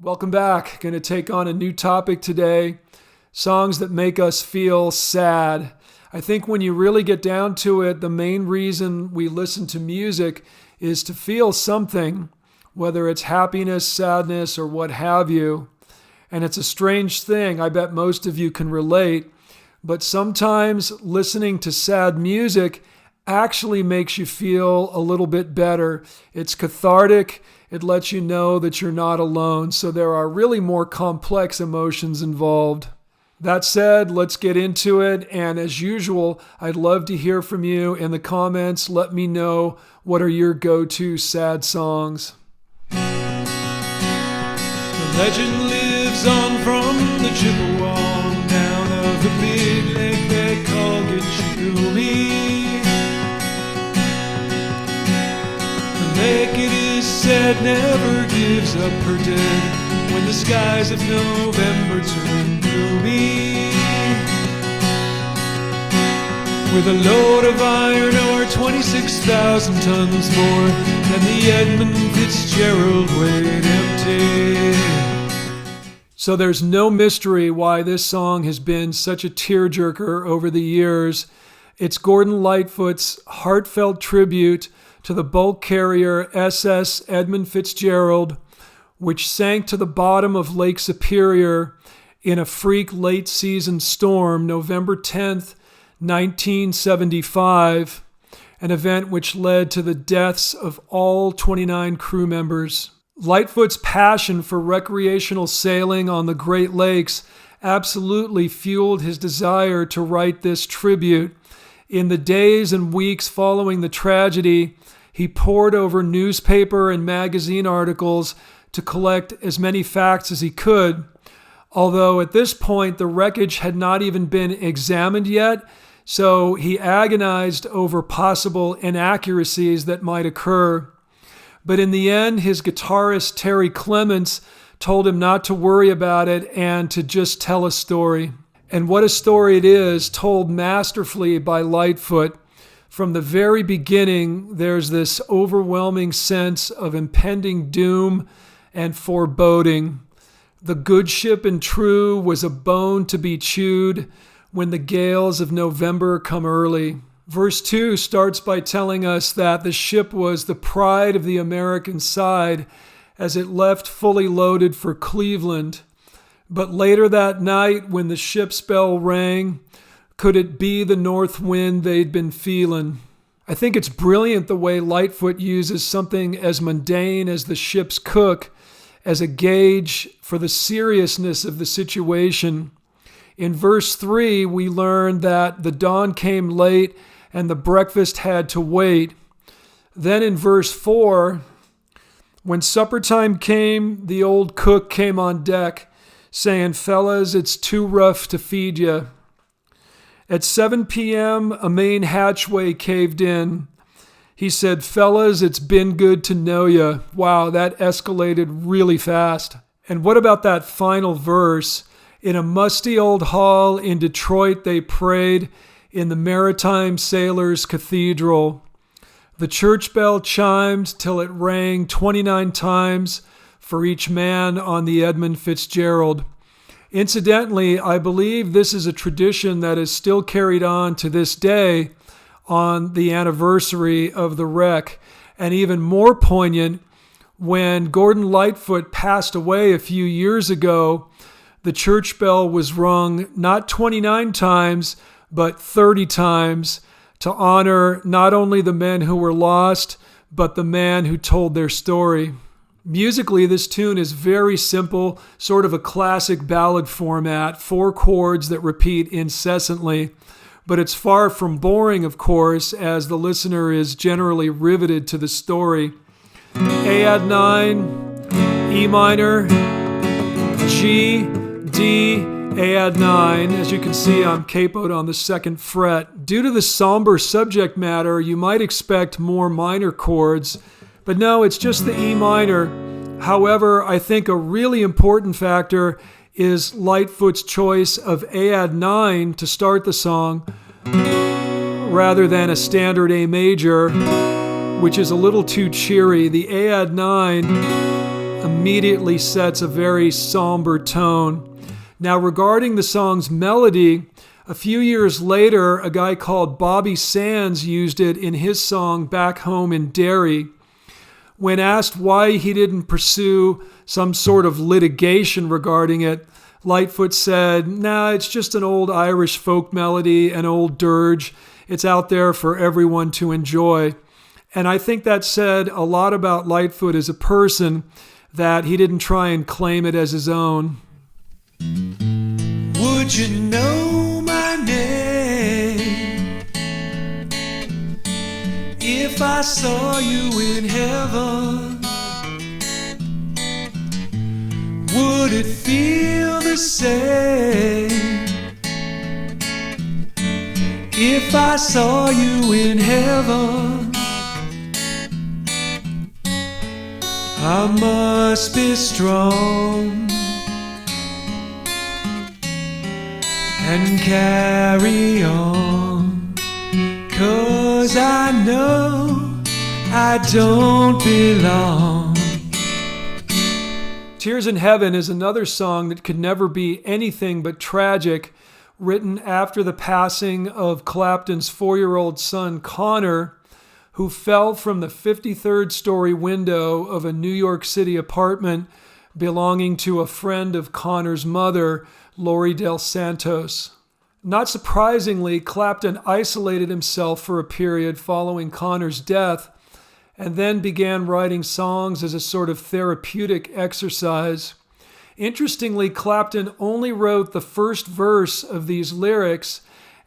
Welcome back. Going to take on a new topic today. Songs that make us feel sad. I think when you really get down to it, the main reason we listen to music is to feel something, whether it's happiness, sadness, or what have you. And it's a strange thing. I bet most of you can relate. But sometimes listening to sad music actually makes you feel a little bit better. It's cathartic. It lets you know that you're not alone. So there are really more complex emotions involved. That said, let's get into it. And as usual, I'd love to hear from you in the comments. Let me know, what are your go-to sad songs? The legend lives on from the Chippewa down of the big lake they call Gitchagumi. The lake, it is said, never gives up her dead when the skies of November turn gloomy. With a load of iron ore 26,000 tons more than the Edmund Fitzgerald weighed empty. So there's no mystery why this song has been such a tearjerker over the years. It's Gordon Lightfoot's heartfelt tribute to the bulk carrier SS Edmund Fitzgerald, which sank to the bottom of Lake Superior in a freak late-season storm, November 10th, 1975, an event which led to the deaths of all 29 crew members. Lightfoot's passion for recreational sailing on the Great Lakes absolutely fueled his desire to write this tribute. In the days and weeks following the tragedy, he pored over newspaper and magazine articles to collect as many facts as he could, although at this point the wreckage had not even been examined yet, so he agonized over possible inaccuracies that might occur. But in the end, his guitarist Terry Clements told him not to worry about it and to just tell a story. And what a story it is, told masterfully by Lightfoot. From the very beginning, there's this overwhelming sense of impending doom and foreboding. The good ship and true was a bone to be chewed when the gales of November come early. Verse 2 starts by telling us that the ship was the pride of the American side as it left fully loaded for Cleveland. But later that night, when the ship's bell rang, could it be the north wind they'd been feeling? I think it's brilliant the way Lightfoot uses something as mundane as the ship's cook as a gauge for the seriousness of the situation. In verse 3, we learn that the dawn came late and the breakfast had to wait. Then in verse 4, when supper time came, the old cook came on deck, saying, "Fellas, it's too rough to feed you." At 7 p.m., a main hatchway caved in. He said, "Fellas, it's been good to know ya." Wow, that escalated really fast. And what about that final verse? In a musty old hall in Detroit, they prayed in the Maritime Sailors Cathedral. The church bell chimed till it rang 29 times for each man on the Edmund Fitzgerald. Incidentally, I believe this is a tradition that is still carried on to this day on the anniversary of the wreck. And even more poignant, when Gordon Lightfoot passed away a few years ago, the church bell was rung not 29 times, but 30 times to honor not only the men who were lost, but the man who told their story. Musically, this tune is very simple, sort of a classic ballad format, 4 chords that repeat incessantly. But it's far from boring, of course, as the listener is generally riveted to the story. A add 9, E minor, G, D, A add 9. As you can see, I'm capoed on the 2nd fret. Due to the somber subject matter, you might expect more minor chords, but no, it's just the E minor. However, I think a really important factor is Lightfoot's choice of A add 9 to start the song, rather than a standard A major, which is a little too cheery. The A add 9 immediately sets a very somber tone. Now, regarding the song's melody, a few years later, a guy called Bobby Sands used it in his song Back Home in Derry. When asked why he didn't pursue some sort of litigation regarding it, Lightfoot said, "Nah, it's just an old Irish folk melody, an old dirge. It's out there for everyone to enjoy." And I think that said a lot about Lightfoot as a person, that he didn't try and claim it as his own. Would you know my name if I saw you in heaven? Would it feel the same if I saw you in heaven? I must be strong and carry on, 'cause I know I don't belong. Tears in Heaven is another song that could never be anything but tragic, written after the passing of Clapton's 4-year-old son, Connor, who fell from the 53rd story window of a New York City apartment belonging to a friend of Connor's mother, Lori Del Santos. Not surprisingly, Clapton isolated himself for a period following Connor's death, and then began writing songs as a sort of therapeutic exercise. Interestingly, Clapton only wrote the first verse of these lyrics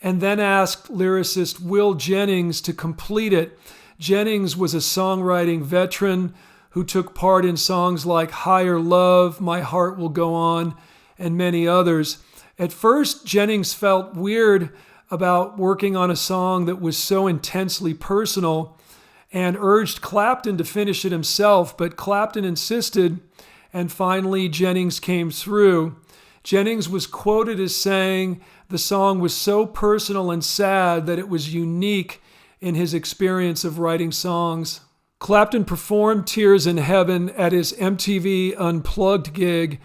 and then asked lyricist Will Jennings to complete it. Jennings was a songwriting veteran who took part in songs like Higher Love, My Heart Will Go On, and many others. At first, Jennings felt weird about working on a song that was so intensely personal and urged Clapton to finish it himself, but Clapton insisted, and finally Jennings came through. Jennings was quoted as saying the song was so personal and sad that it was unique in his experience of writing songs. Clapton performed Tears in Heaven at his MTV Unplugged gig,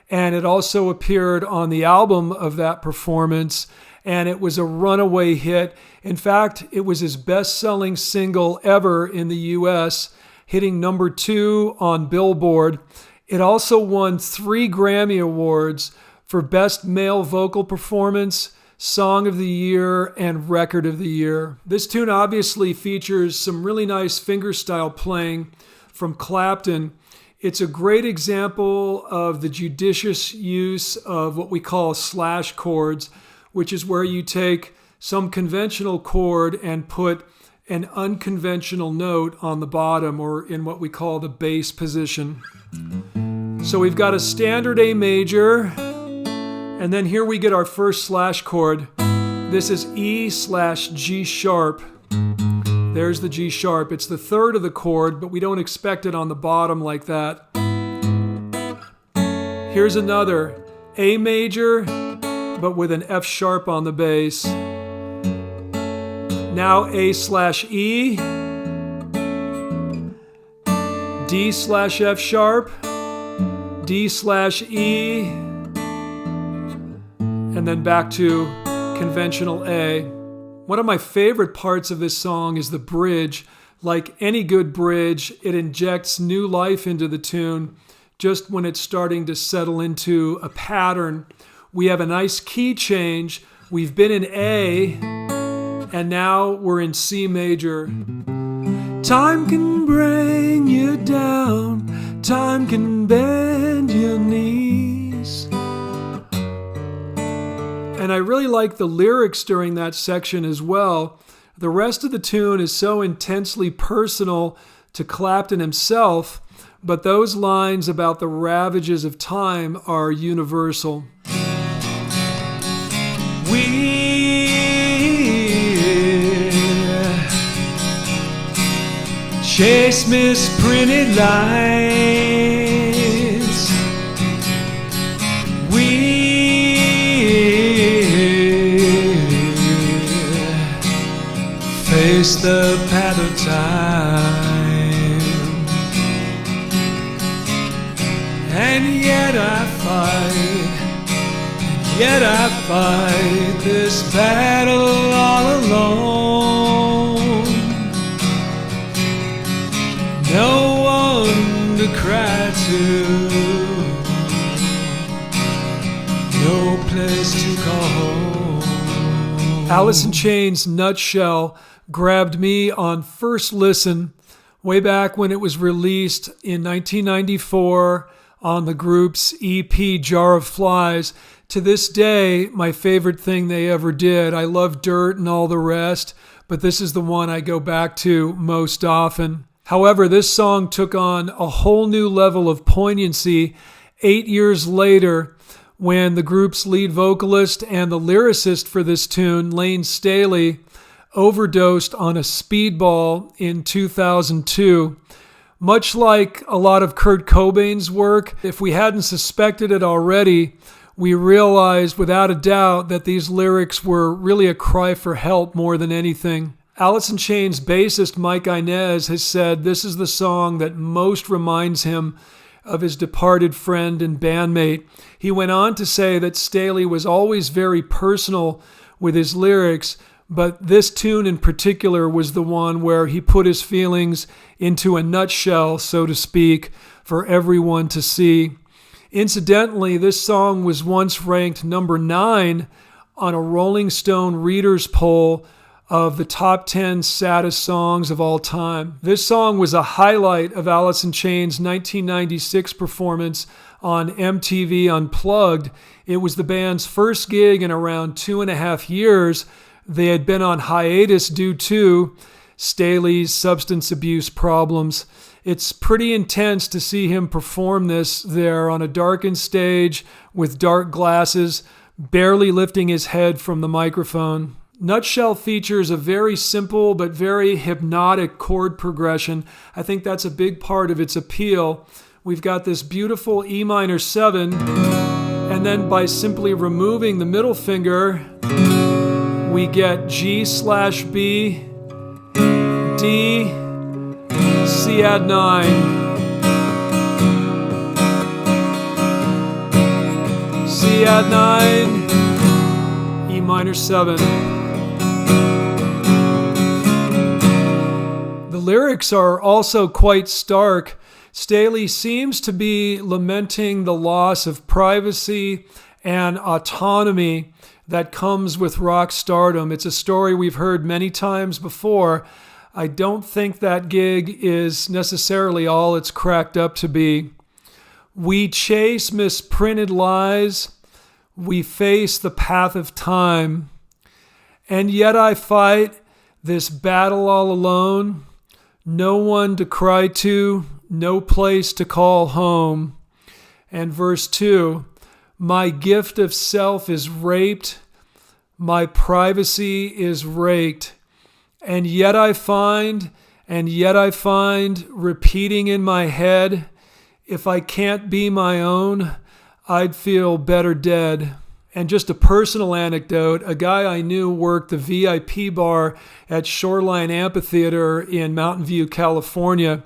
and it also appeared on the album of that performance, and it was a runaway hit. In fact, it was his best-selling single ever in the US, hitting number 2 on Billboard. It also won 3 Grammy Awards for Best Male Vocal Performance, Song of the Year, and Record of the Year. This tune obviously features some really nice fingerstyle playing from Clapton. It's a great example of the judicious use of what we call slash chords, which is where you take some conventional chord and put an unconventional note on the bottom, or in what we call the bass position. So we've got a standard A major, and then here we get our first slash chord. This is E/G sharp. There's the G sharp. It's the third of the chord, but we don't expect it on the bottom like that. Here's another A major, but with an F sharp on the bass. Now A/E, D/F sharp, D/E, and then back to conventional A. One of my favorite parts of this song is the bridge. Like any good bridge, it injects new life into the tune just when it's starting to settle into a pattern. We have a nice key change. We've been in A, and now we're in C major. Time can bring you down, time can bend your knees. And I really like the lyrics during that section as well. The rest of the tune is so intensely personal to Clapton himself, but those lines about the ravages of time are universal. We chase misprinted lines. We face the path of time. I fight, yet I fight this battle all alone. No one to cry to, no place to call home. Alice in Chains' Nutshell grabbed me on first listen way back when it was released in 1994 on the group's EP Jar of Flies. To this day, my favorite thing they ever did. I love Dirt and all the rest, but this is the one I go back to most often. However, this song took on a whole new level of poignancy 8 years later when the group's lead vocalist and the lyricist for this tune, Lane Staley, overdosed on a speedball in 2002. Much like a lot of Kurt Cobain's work, if we hadn't suspected it already, we realized without a doubt that these lyrics were really a cry for help more than anything. Alice in Chains bassist Mike Inez has said this is the song that most reminds him of his departed friend and bandmate. He went on to say that Staley was always very personal with his lyrics, but this tune in particular was the one where he put his feelings into a nutshell, so to speak, for everyone to see. Incidentally, this song was once ranked number 9 on a Rolling Stone readers poll of the top 10 saddest songs of all time. This song was a highlight of Alice in Chains' 1996 performance on MTV Unplugged. It was the band's first gig in around 2.5 years. They had been on hiatus due to Staley's substance abuse problems. It's pretty intense to see him perform this there on a darkened stage with dark glasses, barely lifting his head from the microphone. Nutshell features a very simple but very hypnotic chord progression. I think that's a big part of its appeal. We've got this beautiful E minor 7, and then by simply removing the middle finger, we get G/B, D, C add 9, C add 9, E minor 7. The lyrics are also quite stark. Staley seems to be lamenting the loss of privacy and autonomy that comes with rock stardom. It's a story we've heard many times before. I don't think that gig is necessarily all it's cracked up to be. We chase misprinted lies. We face the path of time. And yet I fight this battle all alone. No one to cry to, no place to call home. And verse 2, my gift of self is raped, my privacy is raked. And yet I find, repeating in my head, if I can't be my own, I'd feel better dead. And just a personal anecdote, a guy I knew worked the VIP bar at Shoreline Amphitheater in Mountain View, California.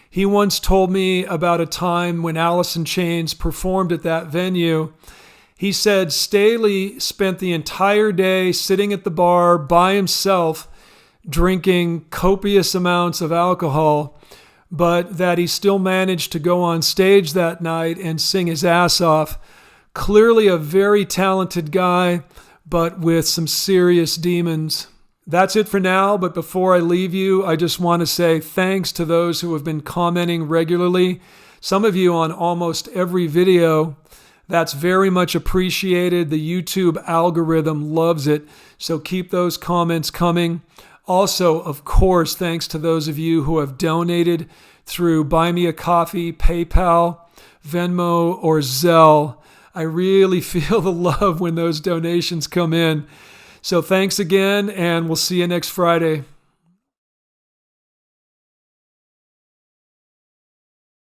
He once told me about a time when Alice in Chains performed at that venue. He said Staley spent the entire day sitting at the bar by himself, drinking copious amounts of alcohol, but that he still managed to go on stage that night and sing his ass off. Clearly a very talented guy, but with some serious demons. That's it for now, but before I leave you, I just want to say thanks to those who have been commenting regularly. Some of you on almost every video. That's very much appreciated. The YouTube algorithm loves it, so keep those comments coming. Also, of course, thanks to those of you who have donated through Buy Me a Coffee, PayPal, Venmo, or Zelle. I really feel the love when those donations come in. So thanks again, and we'll see you next Friday.